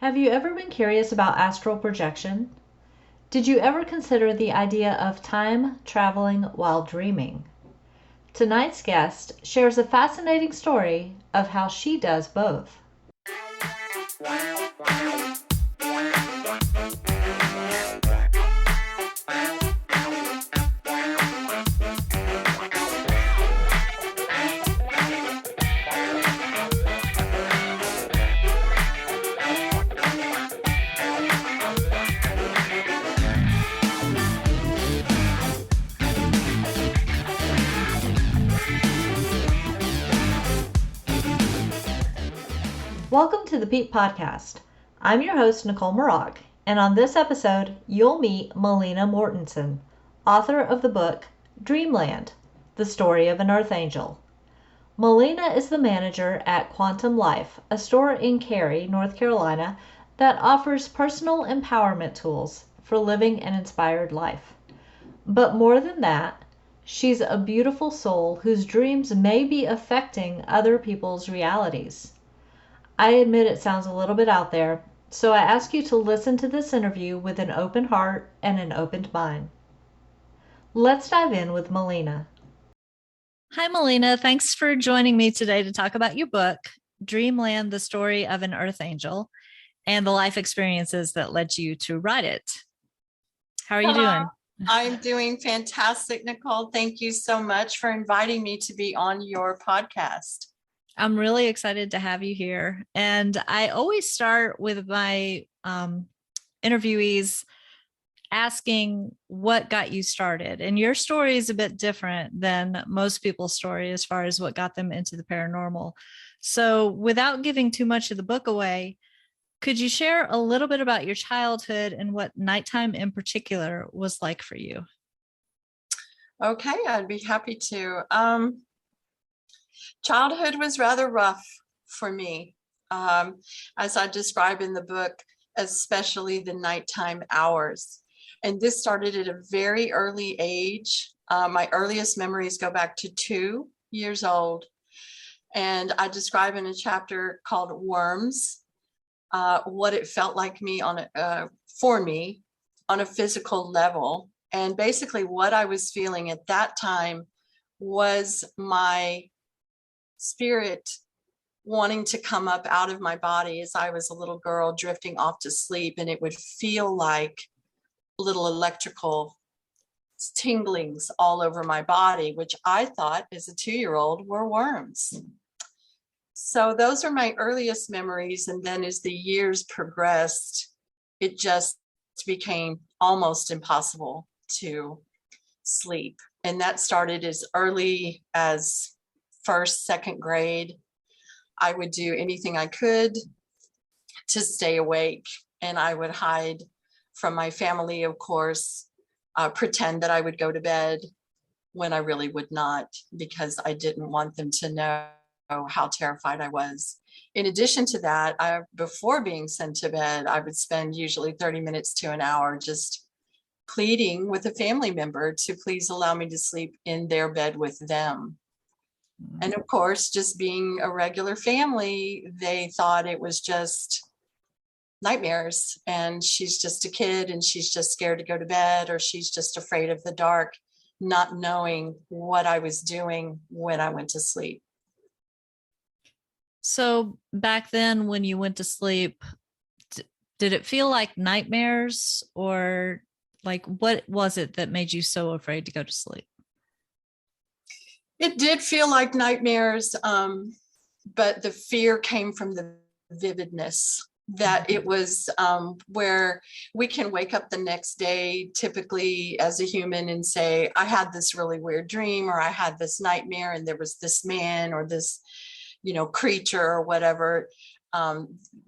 Have you ever been curious about astral projection? Did you ever consider the idea of time traveling while dreaming? Tonight's guest shares a fascinating story of how she does both. Welcome to the Peep Podcast. I'm your host, Nicolle, and on this episode, you'll meet Melina Mortensen, author of the book Dreamland, The Story of an Earth Angel. Melina is the manager at Quantum Life, a store in Cary, North Carolina, that offers personal empowerment tools for living an inspired life. But more than that, she's a beautiful soul whose dreams may be affecting other people's realities. I admit it sounds a little bit out there, so I ask you to listen to this interview with an open heart and an open mind. Let's dive in with Melina. Hi, Melina. Thanks for joining me today to talk about your book, Dreamland, The Story of an Earth Angel, and the life experiences that led you to write it. How are you doing? I'm doing fantastic, Nicolle. Thank you so much for inviting me to be on your podcast. I'm really excited to have you here. And I always start with my interviewees asking what got you started. And your story is a bit different than most people's story as far as what got them into the paranormal. So without giving too much of the book away, could you share a little bit about your childhood and what nighttime in particular was like for you? Okay, I'd be happy to. Childhood was rather rough for me, as I describe in the book, especially the nighttime hours. And this started at a very early age. My earliest memories go back to 2 years old. And I describe in a chapter called Worms, what it felt like for me on a physical level. And basically what I was feeling at that time was my spirit wanting to come up out of my body as I was a little girl drifting off to sleep, and it would feel like little electrical tinglings all over my body, which I thought as a 2-year-old were worms. So those are my earliest memories, and then as the years progressed, it just became almost impossible to sleep. And that started as early as first, second grade. I would do anything I could to stay awake, and I would hide from my family, of course, pretend that I would go to bed when I really would not, because I didn't want them to know how terrified I was. In addition to that, before being sent to bed, I would spend usually 30 minutes to an hour just pleading with a family member to please allow me to sleep in their bed with them. And of course, just being a regular family, they thought it was just nightmares, and she's just a kid and she's just scared to go to bed, or she's just afraid of the dark, not knowing what I was doing when I went to sleep. So back then when you went to sleep, did it feel like nightmares, or like what was it that made you so afraid to go to sleep? It did feel like nightmares, but the fear came from the vividness, that it was where we can wake up the next day, typically as a human, and say, I had this really weird dream, or I had this nightmare, and there was this man or this, creature or whatever.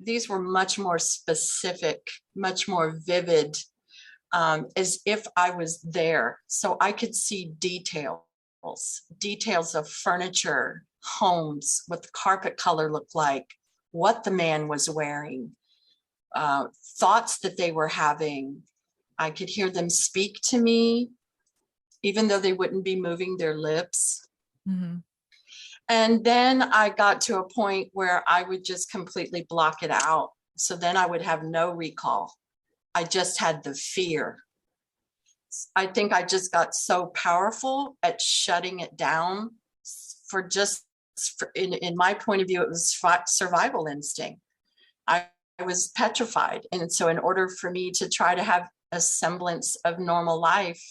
These were much more specific, much more vivid, as if I was there. So I could see details of furniture, homes, what the carpet color looked like, what the man was wearing, thoughts that they were having. I could hear them speak to me, even though they wouldn't be moving their lips. Mm-hmm. And then I got to a point where I would just completely block it out. So then I would have no recall. I just had the fear. I think I just got so powerful at shutting it down for just, in my point of view, it was survival instinct. I was petrified. And so in order for me to try to have a semblance of normal life,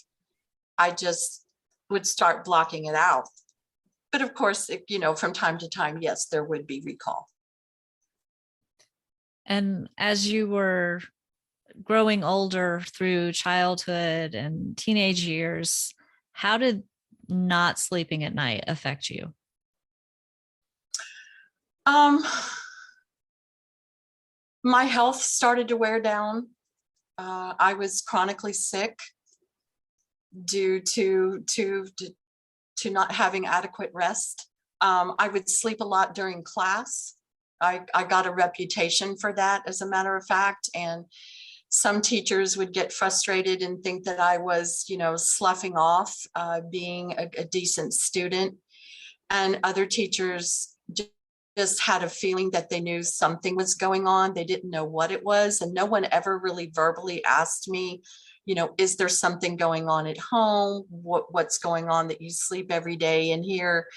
I just would start blocking it out. But of course, from time to time, yes, there would be recall. And as you were growing older through childhood and teenage years, how did not sleeping at night affect you? My health started to wear down. I was chronically sick due to not having adequate rest. I would sleep a lot during class. I got a reputation for that, as a matter of fact, and some teachers would get frustrated and think that I was, sloughing off being a decent student, and other teachers just had a feeling that they knew something was going on. They didn't know what it was, and no one ever really verbally asked me, is there something going on at home? What's going on that you sleep every day in here?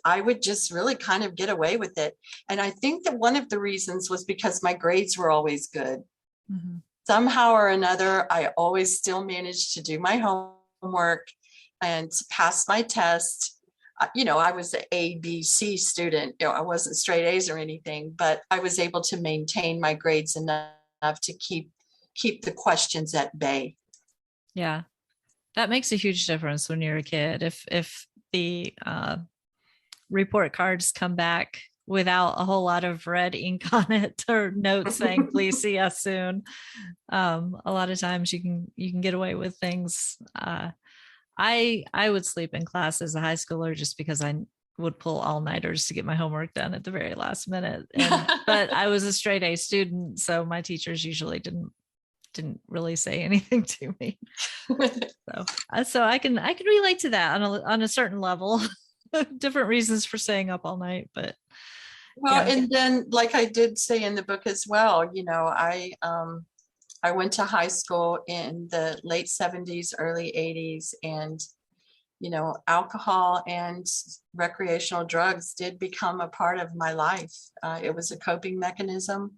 I would just really kind of get away with it. And I think that one of the reasons was because my grades were always good. Mm-hmm. Somehow or another, I always still managed to do my homework and pass my test. I was an A, B, C student. I wasn't straight A's or anything, but I was able to maintain my grades enough to keep the questions at bay. Yeah, that makes a huge difference when you're a kid. If the report cards come back without a whole lot of red ink on it or notes saying please see us soon, a lot of times you can get away with things. I would sleep in class as a high schooler just because I would pull all-nighters to get my homework done at the very last minute. But I was a straight A student, so my teachers usually didn't really say anything to me. So I can relate to that on a certain level. Different reasons for staying up all night, but well, yeah. And then, like I did say in the book as well, I went to high school in the late 70s, early 80s, and alcohol and recreational drugs did become a part of my life. It was a coping mechanism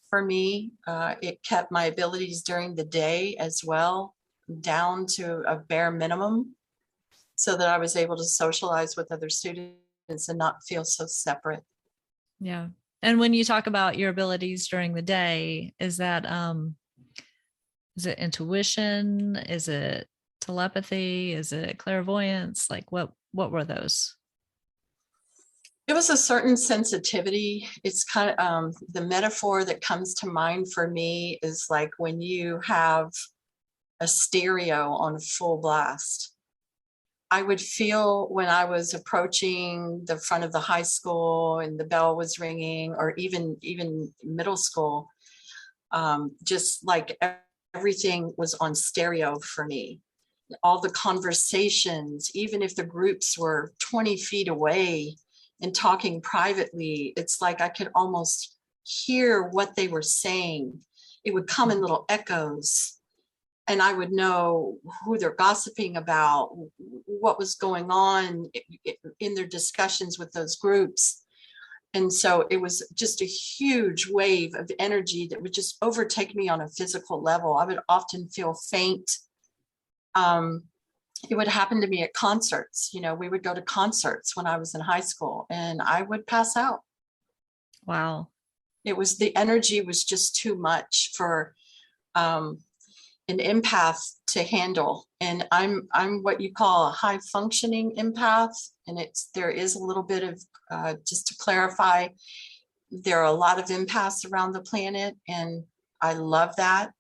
for me. It kept my abilities during the day as well down to a bare minimum, so that I was able to socialize with other students and not feel so separate. Yeah. And when you talk about your abilities during the day, is that is it intuition? Is it telepathy? Is it clairvoyance? Like what were those? It was a certain sensitivity. It's kind of the metaphor that comes to mind for me is like when you have a stereo on full blast. I would feel when I was approaching the front of the high school and the bell was ringing, or even middle school, just like everything was on stereo for me. All the conversations, even if the groups were 20 feet away and talking privately, it's like I could almost hear what they were saying. It would come in little echoes. And I would know who they're gossiping about, what was going on in their discussions with those groups. And so it was just a huge wave of energy that would just overtake me on a physical level. I would often feel faint. It would happen to me at concerts. We would go to concerts when I was in high school and I would pass out. Wow. The energy was just too much for an empath to handle. And I'm what you call a high functioning empath. And there is a little bit of, just to clarify, there are a lot of empaths around the planet, and I love that.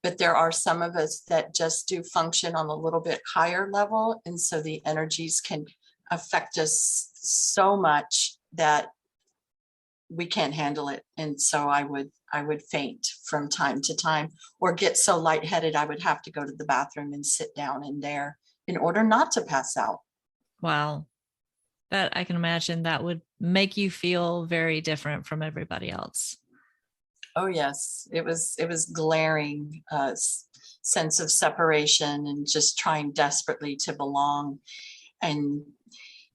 But there are some of us that just do function on a little bit higher level. And so the energies can affect us so much that we can't handle it. And so I would faint from time to time, or get so lightheaded I would have to go to the bathroom and sit down in there in order not to pass out. Wow. That I can imagine that would make you feel very different from everybody else. Oh yes, it was glaring sense of separation and just trying desperately to belong and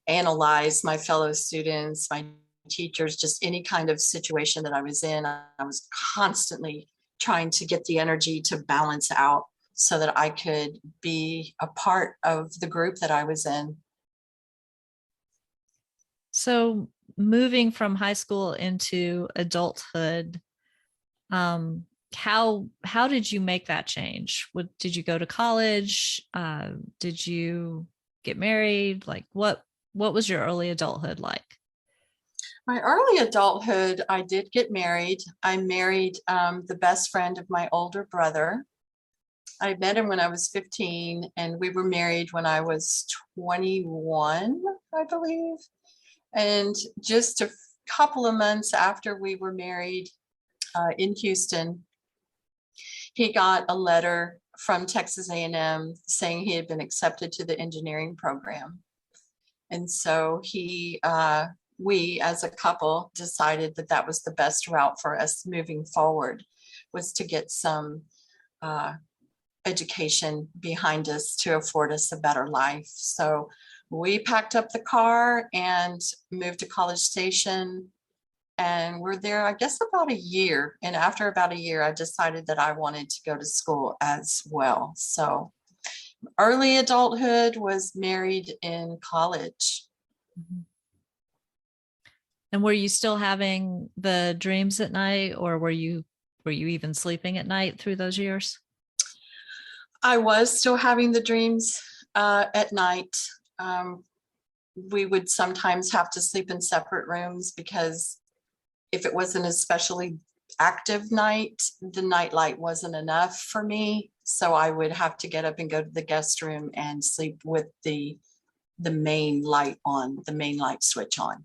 analyze my fellow students, my teachers, just any kind of situation that I was in. I was constantly trying to get the energy to balance out so that I could be a part of the group that I was in. So moving from high school into adulthood, um, how did you make that change? Did you go to college? Did you get married? Like what was your early adulthood like? My early adulthood, I did get married. I married the best friend of my older brother. I met him when I was 15, and we were married when I was 21, I believe. And just a couple of months after we were married in Houston, he got a letter from Texas A&M saying he had been accepted to the engineering program. And so we as a couple decided that that was the best route for us moving forward, was to get some uh, education behind us to afford us a better life. So we packed up the car and moved to College Station, and we're there, I guess, about a year. And after about a year, I decided that I wanted to go to school as well. So early adulthood was married in college. Mhm. And were you still having the dreams at night, or were you even sleeping at night through those years? I was still having the dreams at night. Um, we would sometimes have to sleep in separate rooms because if it wasn't an especially active night, the nightlight wasn't enough for me. So I would have to get up and go to the guest room and sleep with the main light on, the main light switch on.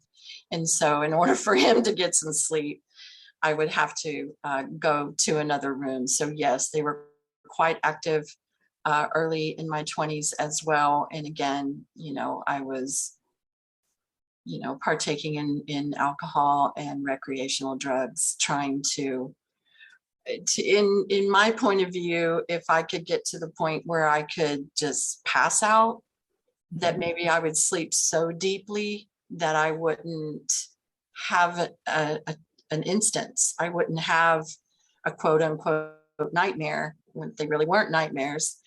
And so in order for him to get some sleep, I would have to go to another room. So yes, they were quite active early in my 20s as well. And again, I was, partaking in alcohol and recreational drugs, trying in my point of view, if I could get to the point where I could just pass out, that maybe I would sleep so deeply that I wouldn't have an instance. I wouldn't have a quote unquote nightmare when they really weren't nightmares,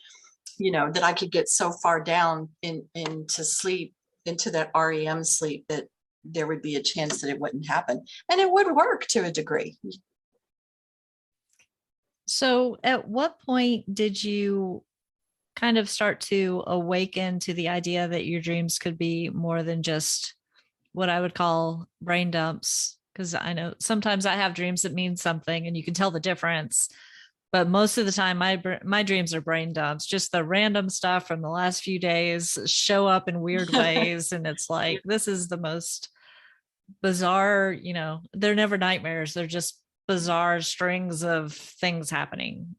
that I could get so far down into sleep, into that REM sleep, that there would be a chance that it wouldn't happen. And it would work to a degree. So at what point did you kind of start to awaken to the idea that your dreams could be more than just what I would call brain dumps? Because I know sometimes I have dreams that mean something and you can tell the difference. But most of the time, my dreams are brain dumps. Just the random stuff from the last few days show up in weird ways, and it's like this is the most bizarre. They're never nightmares. They're just bizarre strings of things happening.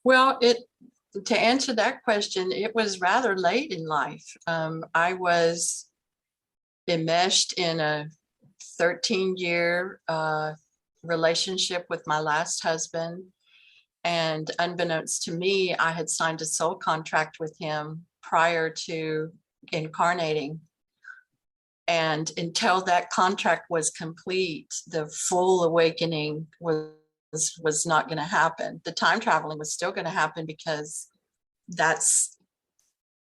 Well, to answer that question, it was rather late in life. I was enmeshed in a 13-year relationship with my last husband. And unbeknownst to me, I had signed a soul contract with him prior to incarnating. And until that contract was complete, the full awakening was not going to happen. The time traveling was still going to happen because that's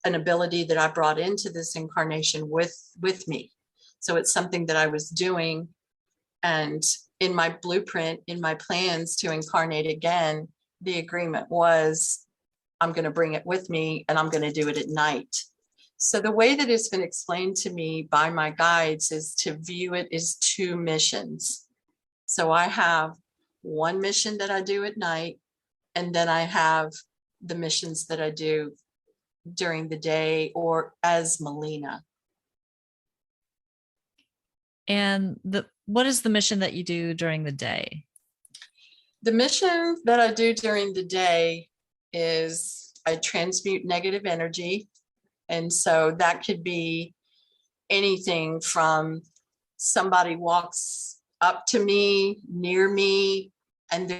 an ability that I brought into this incarnation with me. So it's something that I was doing, and in my blueprint, in my plans to incarnate again, the agreement was I'm going to bring it with me and I'm going to do it at night. So the way that it's been explained to me by my guides is to view it as two missions. So I have one mission that I do at night, and then I have the missions that I do during the day or as Melina. And what is the mission that you do during the day? The mission that I do during the day is I transmute negative energy. And so that could be anything from somebody walks up to me, near me, and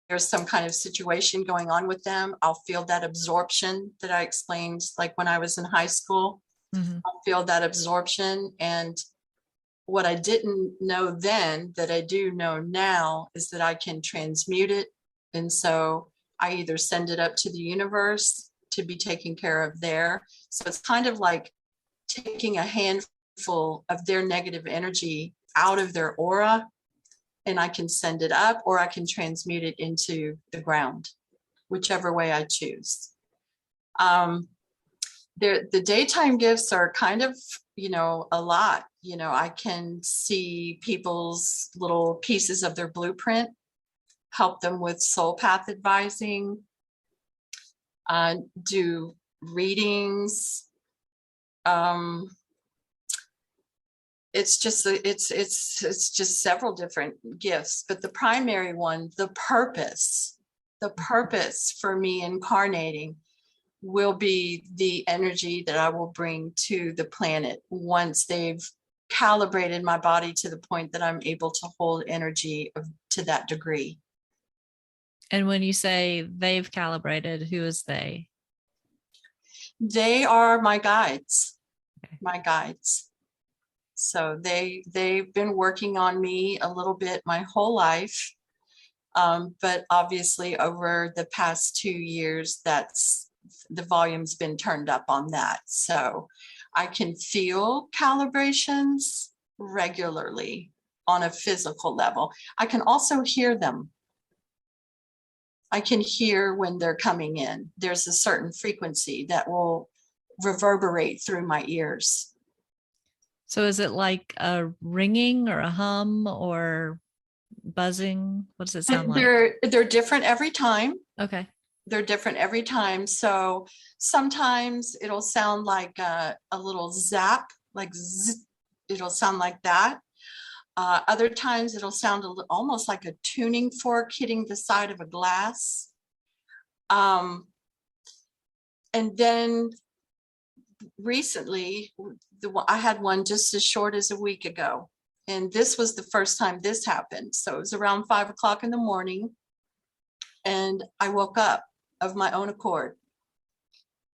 there's some kind of situation going on with them, I'll feel that absorption that I explained, like when I was in high school. Mm-hmm. I'll feel that absorption. And what I didn't know then that I do know now is that I can transmute it. And so I either send it up to the universe to be taken care of there. So it's kind of like taking a handful of their negative energy out of their aura, and I can send it up, or I can transmute it into the ground, whichever way I choose. The daytime gifts are kind of, a lot. I can see people's little pieces of their blueprint, help them with soul path advising, do readings. It's just several different gifts, but the primary one, the purpose for me incarnating will be the energy that I will bring to the planet once they've calibrated my body to the point that I'm able to hold energy to that degree. And when you say they've calibrated, who is they? They are my guides. Okay. My guides. So they've been working on me a little bit my whole life. But obviously over the past 2 years, the volume's been turned up on that. So I can feel calibrations regularly on a physical level. I can also hear them. I can hear when they're coming in. There's a certain frequency that will reverberate through my ears. So is it like a ringing or a hum or buzzing? What does it sound like? They're different every time. Okay. They're different every time. So sometimes it'll sound like a little zap, like zzz, it'll sound like that. Other times it'll sound almost like a tuning fork hitting the side of a glass. And then recently, I had one just as short as a week ago. And this was the first time this happened. So it was around 5 o'clock in the morning. And I woke up of my own accord,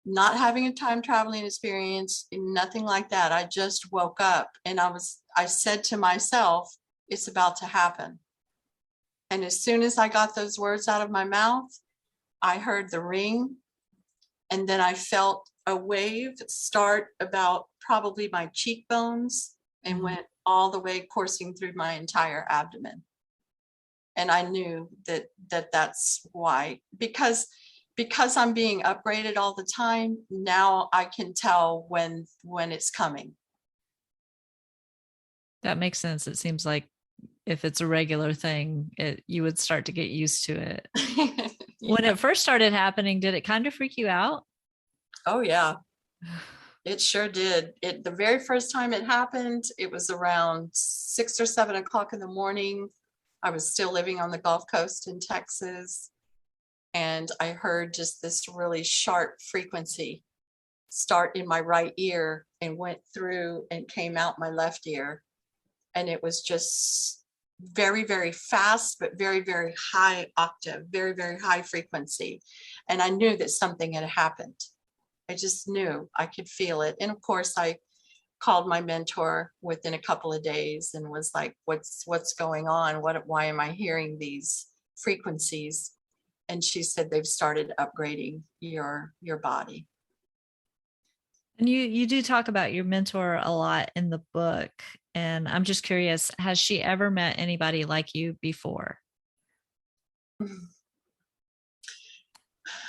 not having a time traveling experience, nothing like that. I just woke up and I said to myself, it's about to happen. And as soon as I got those words out of my mouth, I heard the ring. And then I felt a wave start about probably my cheekbones and went all the way coursing through my entire abdomen. And I knew that's why, because I'm being upgraded all the time, now I can tell when it's coming. That makes sense. It seems like if it's a regular thing, you would start to get used to it. Yeah. When it first started happening, did it kind of freak you out? Oh yeah, it sure did. The very first time it happened, it was around 6 or 7 o'clock in the morning. I was still living on the Gulf Coast in Texas. And I heard just this really sharp frequency start in my right ear and went through and came out my left ear. And it was just very, very fast, but very, very high octave, very, very high frequency. And I knew that something had happened. I just knew, I could feel it. And of course, I called my mentor within a couple of days and was like, what's going on? Why am I hearing these frequencies? And she said, they've started upgrading your body. And you do talk about your mentor a lot in the book. And I'm just curious, has she ever met anybody like you before?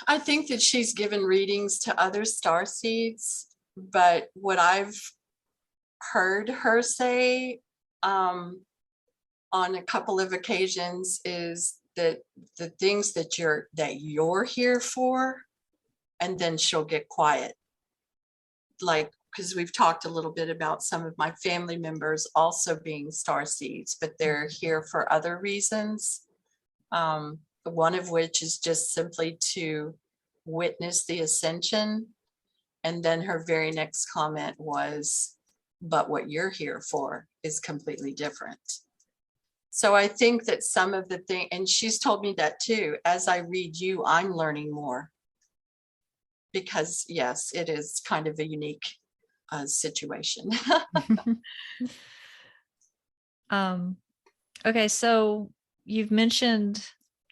I think that she's given readings to other starseeds, but what I've heard her say on a couple of occasions is that the things that you're here for, and then she'll get quiet. Like, because we've talked a little bit about some of my family members also being starseeds, but they're here for other reasons. One of which is just simply to witness the ascension. And then her very next comment was, but what you're here for is completely different. So I think that some of the thing, and she's told me that too, as I read you, I'm learning more. Because yes, it is kind of a unique situation. Okay, so you've mentioned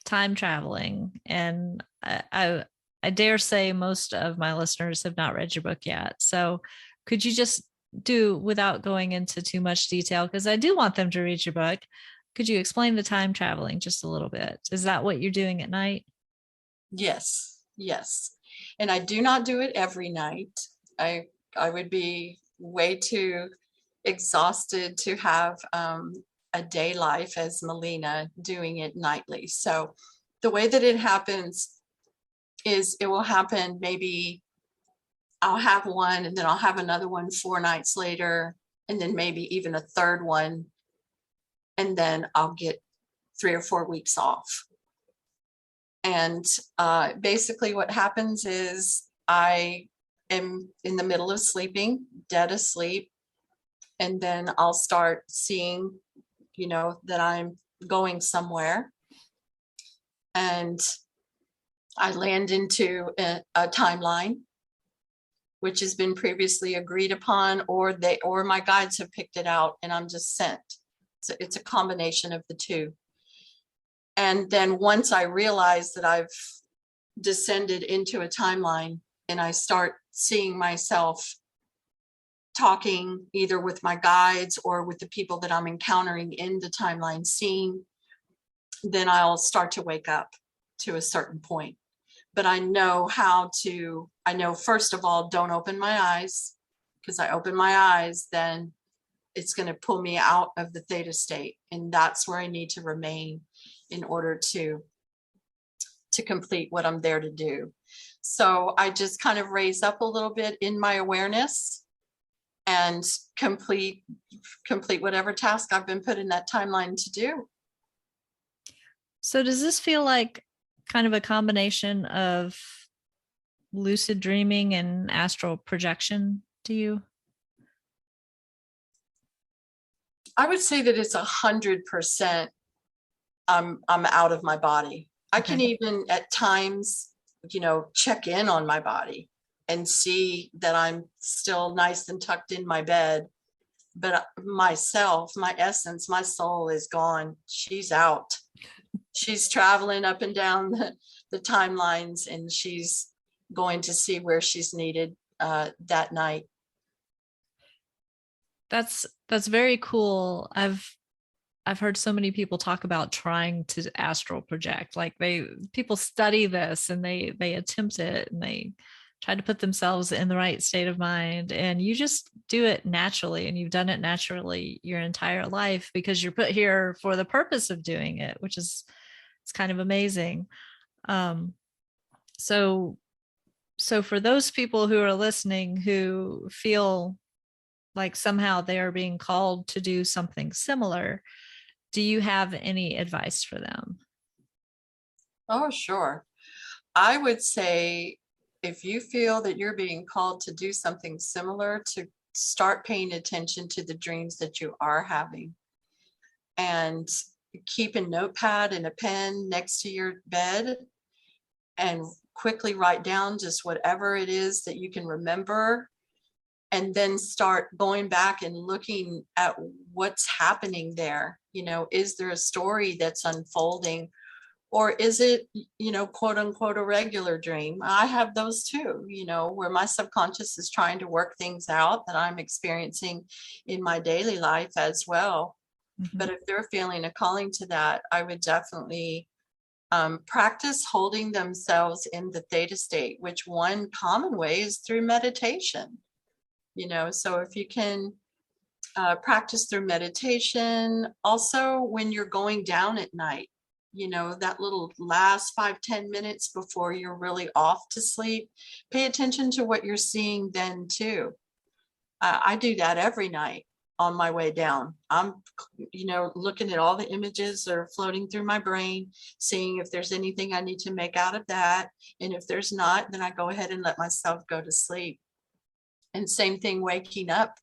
time traveling, and I dare say most of my listeners have not read your book yet. So could you just do, without going into too much detail, because I do want them to read your book, could you explain the time traveling just a little bit? Is that what you're doing at night? Yes, yes. And I do not do it every night. I would be way too exhausted to have a day life as Melina doing it nightly. So the way that it happens is it will happen, maybe I'll have one and then I'll have another one 4 nights later, and then maybe even a third one. And then I'll get 3 or 4 weeks off. And basically what happens is I am in the middle of sleeping, dead asleep, and then I'll start seeing, that I'm going somewhere. And I land into a timeline, which has been previously agreed upon, or my guides have picked it out and I'm just sent. So it's a combination of the two. And then once I realize that I've descended into a timeline and I start seeing myself talking either with my guides or with the people that I'm encountering in the timeline scene, then I'll start to wake up to a certain point. But I know first of all, don't open my eyes, because I open my eyes, then it's going to pull me out of the theta state. And that's where I need to remain in order to complete what I'm there to do. So I just kind of raise up a little bit in my awareness and complete whatever task I've been put in that timeline to do. So does this feel like kind of a combination of lucid dreaming and astral projection to you? I would say that it's 100%. I'm out of my body. I can even at times, check in on my body and see that I'm still nice and tucked in my bed. But myself, my essence, my soul is gone. She's out. She's traveling up and down the timelines, and she's going to see where she's needed that night. That's very cool. I've heard so many people talk about trying to astral project. Like people study this and they attempt it and they try to put themselves in the right state of mind. And you just do it naturally, and you've done it naturally your entire life because you're put here for the purpose of doing it, which is, it's kind of amazing. So for those people who are listening who feel like somehow they are being called to do something similar, do you have any advice for them? Oh, sure. I would say if you feel that you're being called to do something similar, to start paying attention to the dreams that you are having, and keep a notepad and a pen next to your bed and quickly write down just whatever it is that you can remember, and then start going back and looking at what's happening there. Is there a story that's unfolding, or is it, quote unquote, a regular dream? I have those too, where my subconscious is trying to work things out that I'm experiencing in my daily life as well. Mm-hmm. But if they're feeling a calling to that, I would definitely practice holding themselves in the theta state, which one common way is through meditation. So if you can practice through meditation, also when you're going down at night, that little last 5-10 minutes before you're really off to sleep, pay attention to what you're seeing then too. I do that every night on my way down. I'm, looking at all the images that are floating through my brain, seeing if there's anything I need to make out of that. And if there's not, then I go ahead and let myself go to sleep. And same thing waking up,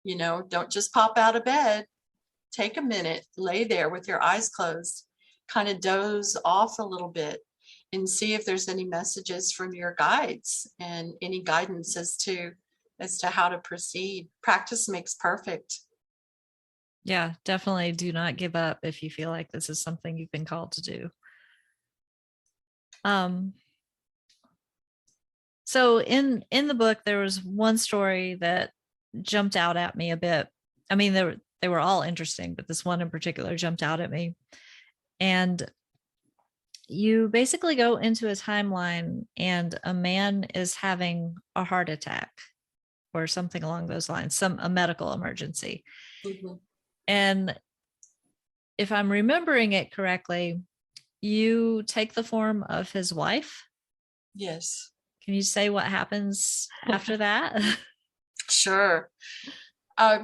don't just pop out of bed. take a minute, lay there with your eyes closed, kind of doze off a little bit and see if there's any messages from your guides and any guidance as to how to proceed. Practice makes perfect. Yeah, definitely do not give up if you feel like this is something you've been called to do. So in the book, there was one story that jumped out at me a bit. I mean, they were all interesting, but this one in particular jumped out at me. And you basically go into a timeline and a man is having a heart attack or something along those lines, a medical emergency. Mm-hmm. And if I'm remembering it correctly, you take the form of his wife. Yes. Can you say what happens after that? Sure.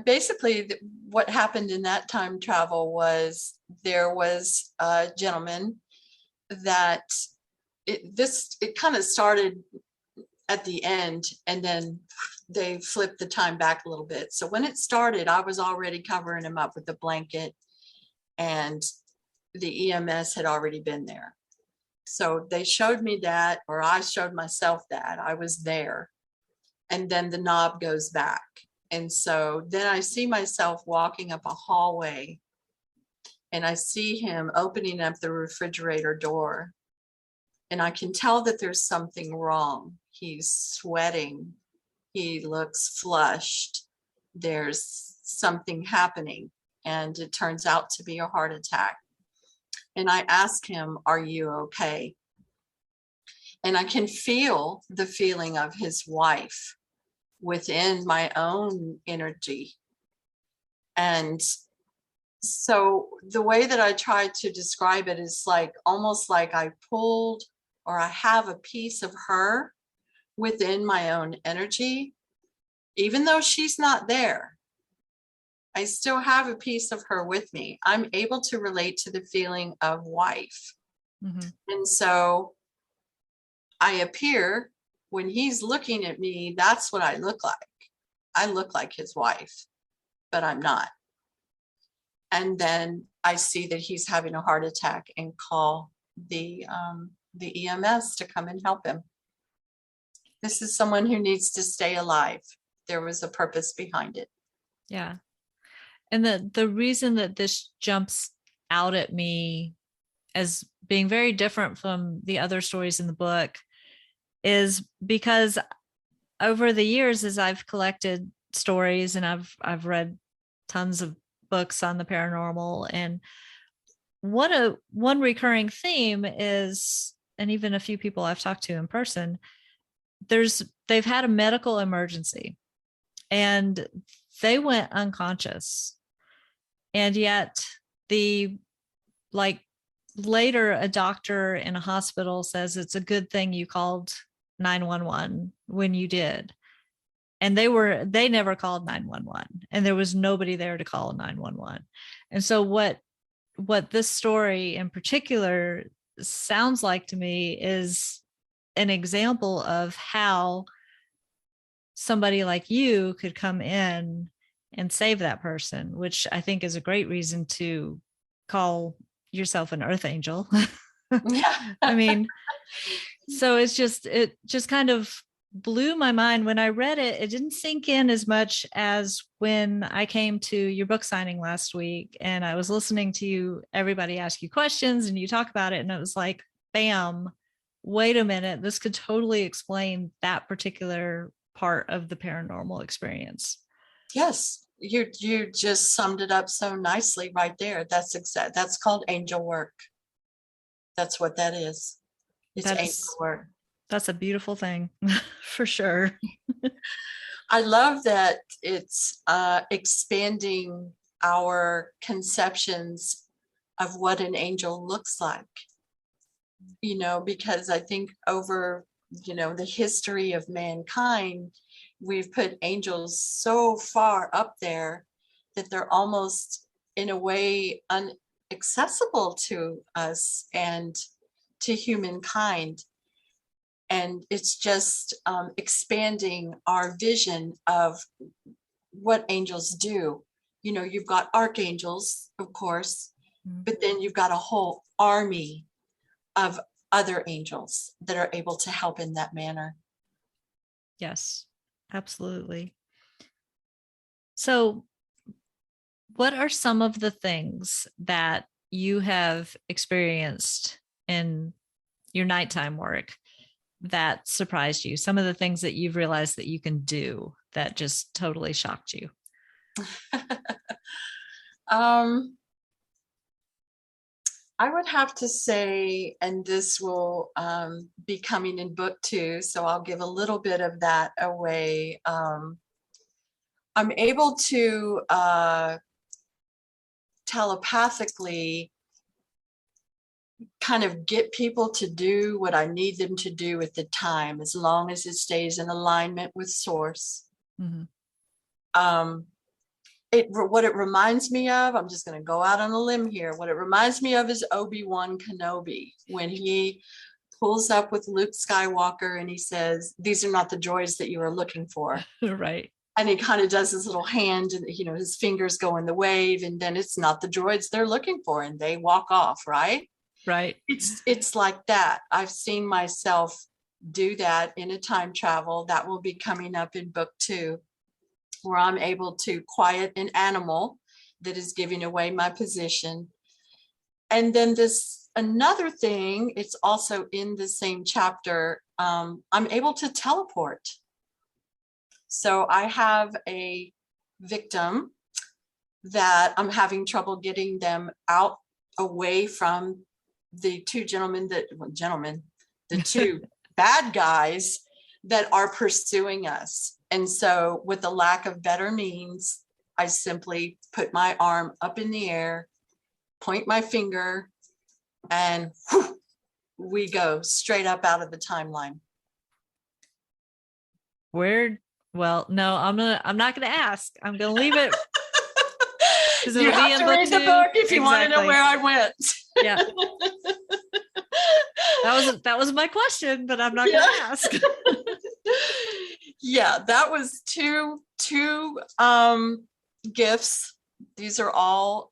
Basically, what happened in that time travel was there was a gentleman that it kind of started at the end, and then they flipped the time back a little bit. So when it started, I was already covering him up with a blanket, and the EMS had already been there. So they showed me that, or I showed myself that I was there. And then the knob goes back. And so then I see myself walking up a hallway, and I see him opening up the refrigerator door. And I can tell that there's something wrong. He's sweating. He looks flushed. There's something happening. And it turns out to be a heart attack. And I ask him, "Are you okay?" And I can feel the feeling of his wife within my own energy. And so the way that I try to describe it is like almost like I pulled, or I have a piece of her within my own energy. Even though she's not there, I still have a piece of her with me. I'm able to relate to the feeling of wife. Mm-hmm. And so I appear, when he's looking at me, that's what I look like. I look like his wife, but I'm not. And then I see that he's having a heart attack and call the EMS to come and help him. This is someone who needs to stay alive. There was a purpose behind it. Yeah. And the reason that this jumps out at me as being very different from the other stories in the book is because over the years, as I've collected stories and I've read tons of books on the paranormal, and one recurring theme is, and even a few people I've talked to in person, they've had a medical emergency and they went unconscious. And yet later a doctor in a hospital says it's a good thing you called 911 when you did. And they never called 911, and there was nobody there to call 911. And so what this story in particular sounds like to me is an example of how somebody like you could come in and save that person, which I think is a great reason to call yourself an earth angel. Yeah. I mean, so it just kind of blew my mind when I read it. It didn't sink in as much as when I came to your book signing last week and I was listening to everybody ask you questions and you talk about it. And it was like, bam, wait a minute. This could totally explain that particular part of the paranormal experience. Yes. You just summed it up so nicely right there. That's called angel work. That's what that is. It's angel work. That's a beautiful thing for sure. I love that it's expanding our conceptions of what an angel looks like, because I think over, the history of mankind, we've put angels so far up there that they're almost in a way inaccessible to us and to humankind. And it's just expanding our vision of what angels do You've got archangels, of course, Mhm. but then you've got a whole army of other angels that are able to help in that manner. Yes, absolutely. So, what are some of the things that you have experienced in your nighttime work that surprised you? Some of the things that you've realized that you can do that just totally shocked you? um, I would have to say, and this will be coming in book 2, so I'll give a little bit of that away. I'm able to telepathically kind of get people to do what I need them to do at the time, as long as it stays in alignment with source. Mm-hmm. What it reminds me of, I'm just going to go out on a limb here. What it reminds me of is Obi-Wan Kenobi, when he pulls up with Luke Skywalker and he says, "These are not the droids that you are looking for." Right. And he kind of does his little hand and, his fingers go in the wave, and then it's not the droids they're looking for, and they walk off, right? Right. It's like that. I've seen myself do that in a time travel. That will be coming up in book 2, where I'm able to quiet an animal that is giving away my position. And then another thing, it's also in the same chapter, I'm able to teleport. So I have a victim that I'm having trouble getting them out away from the two the two bad guys that are pursuing us. And so, with the lack of better means, I simply put my arm up in the air, point my finger, and whew, we go straight up out of the timeline. Where? Well, no, I'm not gonna ask. I'm gonna leave it because You it'll be have in to book read the 2. book if you want to know Exactly. where I went. Yeah. That was my question, but I'm not gonna ask. Yeah, that was two gifts. These are all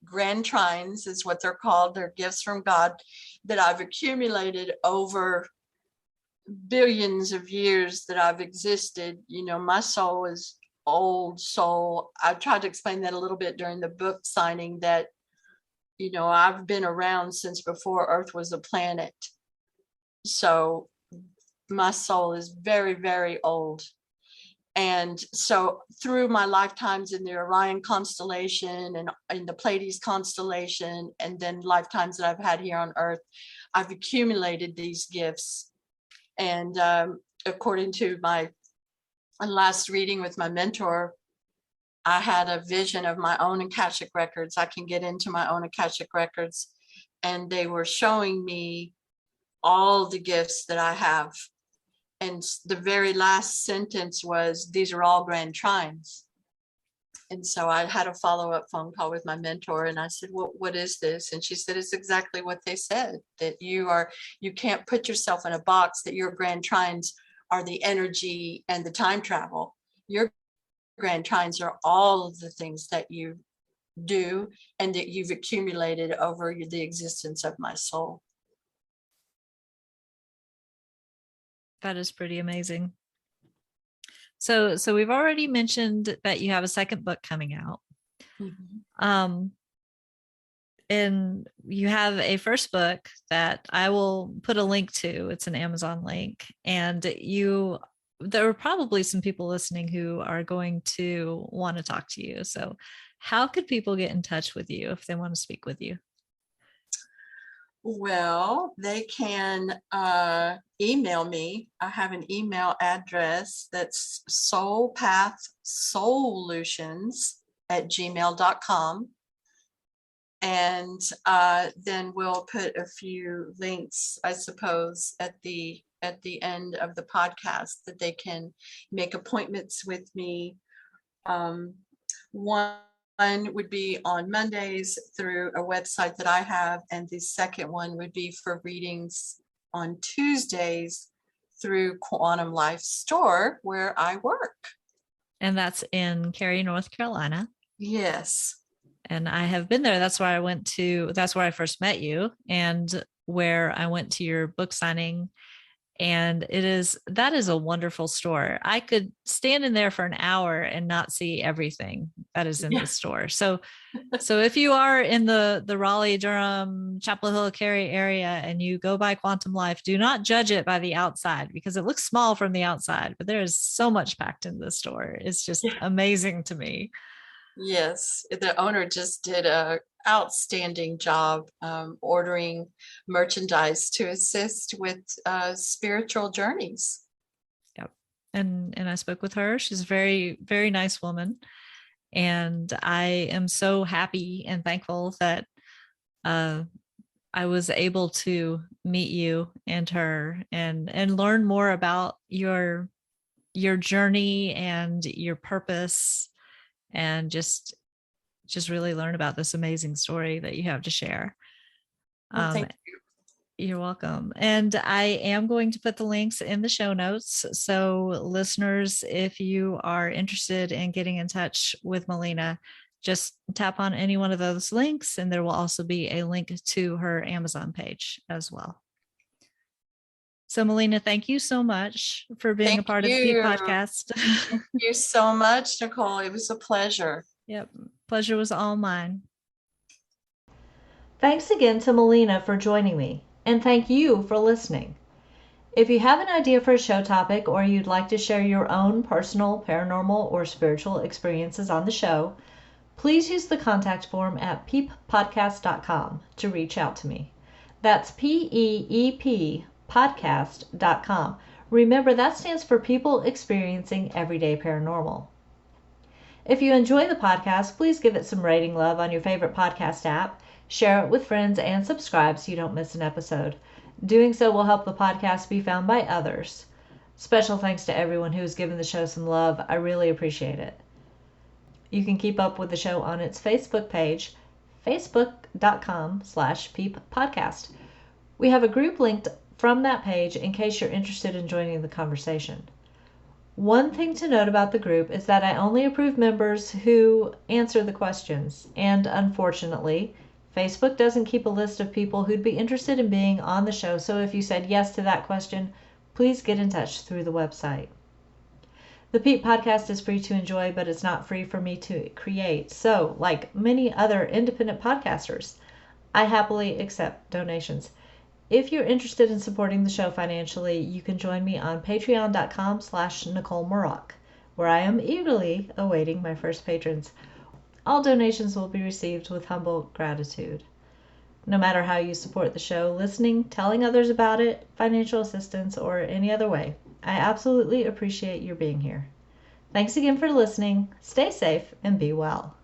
grand trines, is what they're called. They're gifts from God that I've accumulated over billions of years that I've existed. My soul is old soul. I tried to explain that a little bit during the book signing, that I've been around since before Earth was a planet. So my soul is very, very old. And so through my lifetimes in the Orion constellation and in the Pleiades constellation, and then lifetimes that I've had here on Earth, I've accumulated these gifts. And according to my last reading with my mentor, I had a vision of my own Akashic records. I can get into my own Akashic records, and they were showing me all the gifts that I have. And the very last sentence was, "These are all grand trines." And so I had a follow-up phone call with my mentor, and I said, "Well, what is this?" And she said, "It's exactly what they said, that you can't put yourself in a box, that your grand trines are the energy and the time travel. Your grand trines are all of the things that you do and that you've accumulated over the existence of my soul." That is pretty amazing. So we've already mentioned that you have a second book coming out. Mm-hmm. And you have a first book that I will put a link to. It's an Amazon link. And there are probably some people listening who are going to want to talk to you. So how could people get in touch with you if they want to speak with you? Well, they can email me. I have an email address that's soulpathsolutions@gmail.com. And then we'll put a few links, I suppose, at the end of the podcast, that they can make appointments with me. One would be on Mondays through a website that I have, and the second one would be for readings on Tuesdays through Quantum Life Store, where I work. And that's in Cary, North Carolina. Yes. And I have been there. That's where I first met you, and where I went to your book signing. And that is a wonderful store. I could stand in there for an hour and not see everything that is in Yeah. the store. So if you are in the Raleigh, Durham, Chapel Hill, Cary area and you go by Quantum Life, do not judge it by the outside, because it looks small from the outside, but there is so much packed in the store. It's just amazing to me. Yes, the owner just did a outstanding job ordering merchandise to assist with spiritual journeys. Yep. And I spoke with her. She's a very, very nice woman. And I am so happy and thankful that uh, I was able to meet you and her and learn more about your journey and your purpose, and just really learn about this amazing story that you have to share. Well, thank You're welcome. And I am going to put the links in the show notes. So, listeners, if you are interested in getting in touch with Melina, just tap on any one of those links, and there will also be a link to her Amazon page as well. So, Melina, thank you so much for being a part of the Peep Podcast. Thank you so much, Nicolle. It was a pleasure. Yep. Pleasure was all mine. Thanks again to Melina for joining me, and thank you for listening. If you have an idea for a show topic, or you'd like to share your own personal, paranormal, or spiritual experiences on the show, please use the contact form at peeppodcast.com to reach out to me. That's PEEP podcast.com. Remember, that stands for People Experiencing Everyday Paranormal. If you enjoy the podcast, please give it some rating love on your favorite podcast app, share it with friends, and subscribe so you don't miss an episode. Doing so will help the podcast be found by others. Special thanks to everyone who has given the show some love. I really appreciate it. You can keep up with the show on its Facebook page, facebook.com/peeppodcast. We have a group linked from that page in case you're interested in joining the conversation. One thing to note about the group is that I only approve members who answer the questions, and unfortunately, Facebook doesn't keep a list of people who'd be interested in being on the show, so if you said yes to that question, please get in touch through the website. The Peep Podcast is free to enjoy, but it's not free for me to create. So, like many other independent podcasters, I happily accept donations. If you're interested in supporting the show financially, you can join me on patreon.com/Nicolle Mortensen, where I am eagerly awaiting my first patrons. All donations will be received with humble gratitude. No matter how you support the show, listening, telling others about it, financial assistance, or any other way, I absolutely appreciate your being here. Thanks again for listening. Stay safe and be well.